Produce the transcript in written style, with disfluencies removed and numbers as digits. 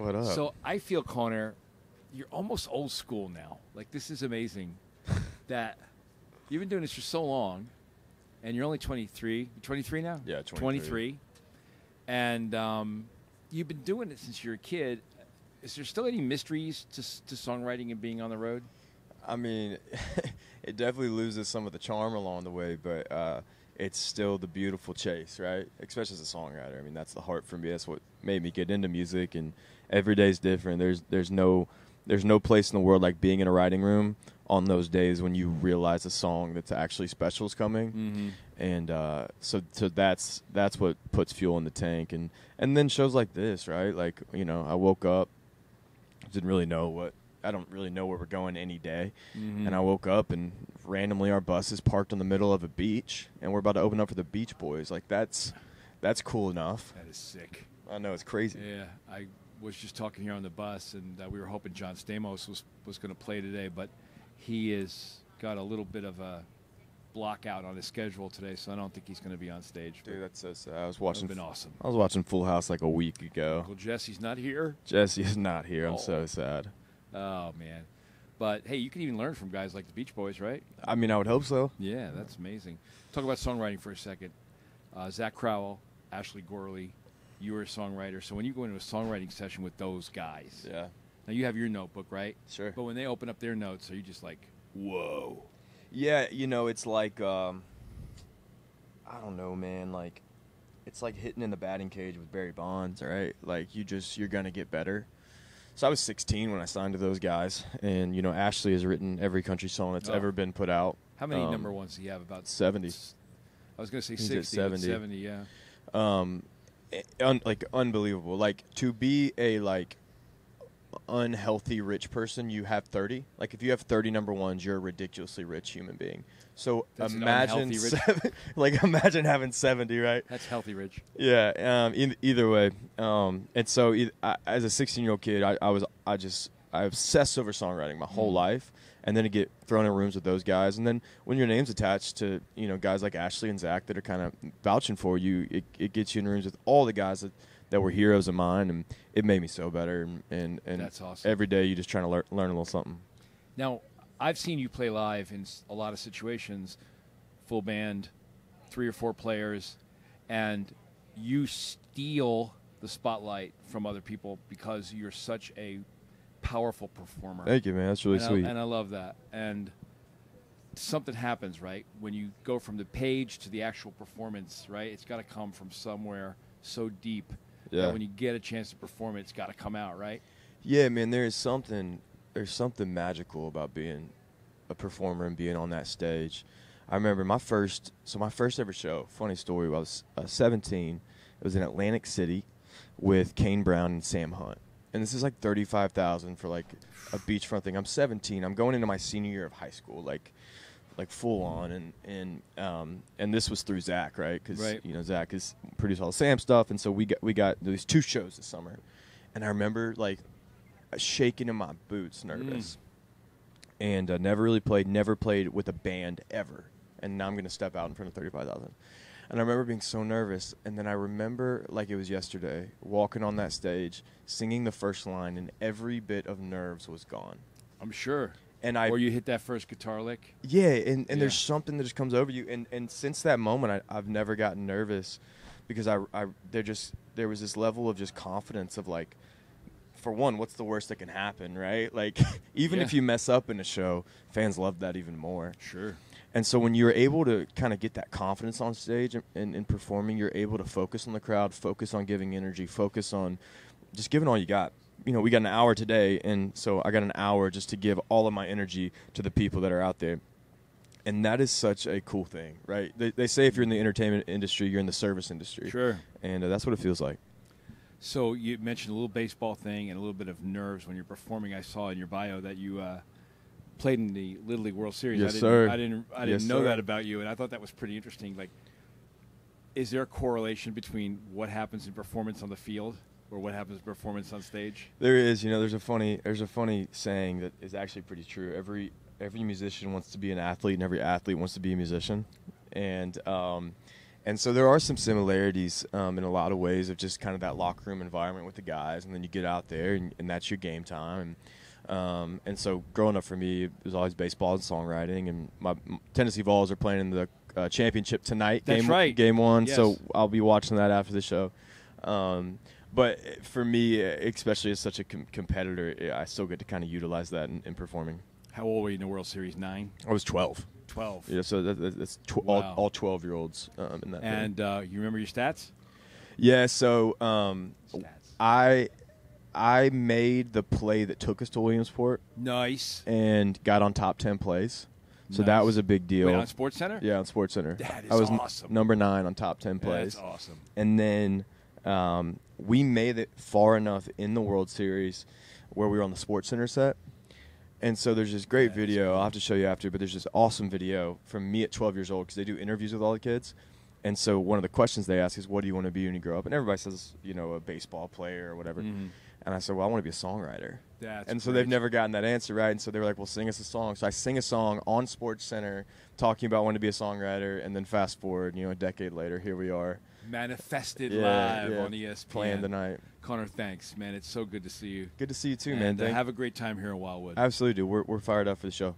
What up? So I feel, Connor, you're almost old school now. Like, this is amazing that you've been doing this for so long, and you're only 23. You're 23 now? Yeah, 23. And you've been doing it since you're a kid. Is there still any mysteries to songwriting and being on the road? I mean, it definitely loses some of the charm along the way, but it's still the beautiful chase, right? Especially as a songwriter. I mean, that's the heart for me. That's what made me get into music, and every day's different. There's no place in the world like being in a writing room on those days when you realize a song that's actually special is coming. Mm-hmm. And so that's what puts fuel in the tank. And then shows like this, right? Like, I woke up, I don't really know where we're going any day. Mm-hmm. And I woke up and randomly our bus is parked in the middle of a beach and we're about to open up for the Beach Boys. Like, that's cool enough. That is sick. I know, it's crazy. Yeah, I was just talking here on the bus, and we were hoping John Stamos was going to play today, but he has got a little bit of a block out on his schedule today, so I don't think he's going to be on stage. Dude, that's so sad. I was watching. Been awesome. I was watching Full House like a week ago. Uncle Jesse's not here. Jesse is not here. I'm so sad. Oh man, but hey, you can even learn from guys like the Beach Boys, right? I mean, I would hope so. Yeah, that's amazing. Talk about songwriting for a second. Zach Crowell, Ashley Gorley, you were a songwriter. So when you go into a songwriting session with those guys, Yeah. now you have your notebook, right? Sure. But when they open up their notes, are you just like, whoa? Yeah, it's like, I don't know, man. Like, it's like hitting in the batting cage with Barry Bonds, right? Like, you're going to get better. So I was 16 when I signed to those guys. And, Ashley has written every country song that's ever been put out. How many number ones do you have? About 70. I was going to say He's 60. at 70. 70, yeah. Like, unbelievable. Like, to be a, like, unhealthy rich person, you have 30. Like, if you have 30 number ones, you're a ridiculously rich human being. So That's imagine imagine having 70, right? That's healthy rich. Yeah. Either way. And so as a 16-year-old kid, I obsessed over songwriting my whole life, and then to get thrown in rooms with those guys, and then when your name's attached to guys like Ashley and Zach that are kind of vouching for you, it gets you in rooms with all the guys that were heroes of mine, and it made me so better. And that's awesome. Every day you're just trying to learn a little something. Now, I've seen you play live in a lot of situations, full band, 3 or 4 players, and you steal the spotlight from other people because you're such a powerful performer. Thank you, man. That's really sweet. And I love that. And something happens, right? When you go from the page to the actual performance, right? It's got to come from somewhere so deep that when you get a chance to perform it, it's got to come out, right? Yeah, man. There's something magical about being a performer and being on that stage. I remember my first ever show. Funny story. I was 17. It was in Atlantic City with Kane Brown and Sam Hunt. And this is like $35,000 for like a beachfront thing. I'm 17. I'm going into my senior year of high school, like full on, and this was through Zach, right? Because Zach has produced all the Sam stuff, and so we got these 2 shows this summer, and I remember like shaking in my boots, nervous, and never played with a band ever, and now I'm gonna step out in front of 35,000. And I remember being so nervous, and then I remember, like it was yesterday, walking on that stage, singing the first line, and every bit of nerves was gone. I'm sure. And or you hit that first guitar lick. Yeah, and there's something that just comes over you. And since that moment, I've never gotten nervous because there was this level of just confidence of like, for one, what's the worst that can happen, right? Like, even if you mess up in a show, fans love that even more. Sure. And so when you're able to kind of get that confidence on stage and performing, you're able to focus on the crowd, focus on giving energy, focus on just giving all you got. We got an hour today, and so I got an hour just to give all of my energy to the people that are out there. And that is such a cool thing, right? They say if you're in the entertainment industry, you're in the service industry. Sure. And that's what it feels like. So you mentioned a little baseball thing and a little bit of nerves when you're performing. I saw in your bio that you played in the Little League World Series. Yes, sir. I didn't know that about you, and I thought that was pretty interesting. Like, is there a correlation between what happens in performance on the field or what happens in performance on stage? There is. There's a funny saying that is actually pretty true. Every musician wants to be an athlete, and every athlete wants to be a musician. And And so there are some similarities in a lot of ways of just kind of that locker room environment with the guys, and then you get out there and that's your game time. And so growing up for me, it was always baseball and songwriting. And my Tennessee Vols are playing in the championship tonight. That's right. Game 1. Yes. So I'll be watching that after the show. But for me, especially as such a competitor, I still get to kind of utilize that in performing. How old were you in the World Series? 9? I was 12. 12. Yeah, so that's Wow. all 12-year-olds in that. And you remember your stats? Yeah, so Stats. I made the play that took us to Williamsport Nice. and got on top 10 plays. So Nice. that was a big deal. Wait, on SportsCenter? Yeah, on SportsCenter. That is I was awesome. number 9 on top 10 plays. That's awesome. And then we made it far enough in the World Series where we were on the SportsCenter set. And so there's this great video. I'll have to show you after, but there's this awesome video from me at 12 years old because they do interviews with all the kids. And so one of the questions they ask is, what do you want to be when you grow up? And everybody says, a baseball player or whatever. Mm-hmm. And I said, well, I want to be a songwriter. That's So great. they've never gotten that answer right. And so they were like, well, sing us a song. So I sing a song on SportsCenter talking about wanting to be a songwriter. And then fast forward, a decade later, here we are. Manifested live yeah, on ESPN. playing tonight. Connor, thanks, man. It's so good to see you. Good to see you too, And man. Thank have a great time here in Wildwood. Absolutely, dude. We're fired up for the show.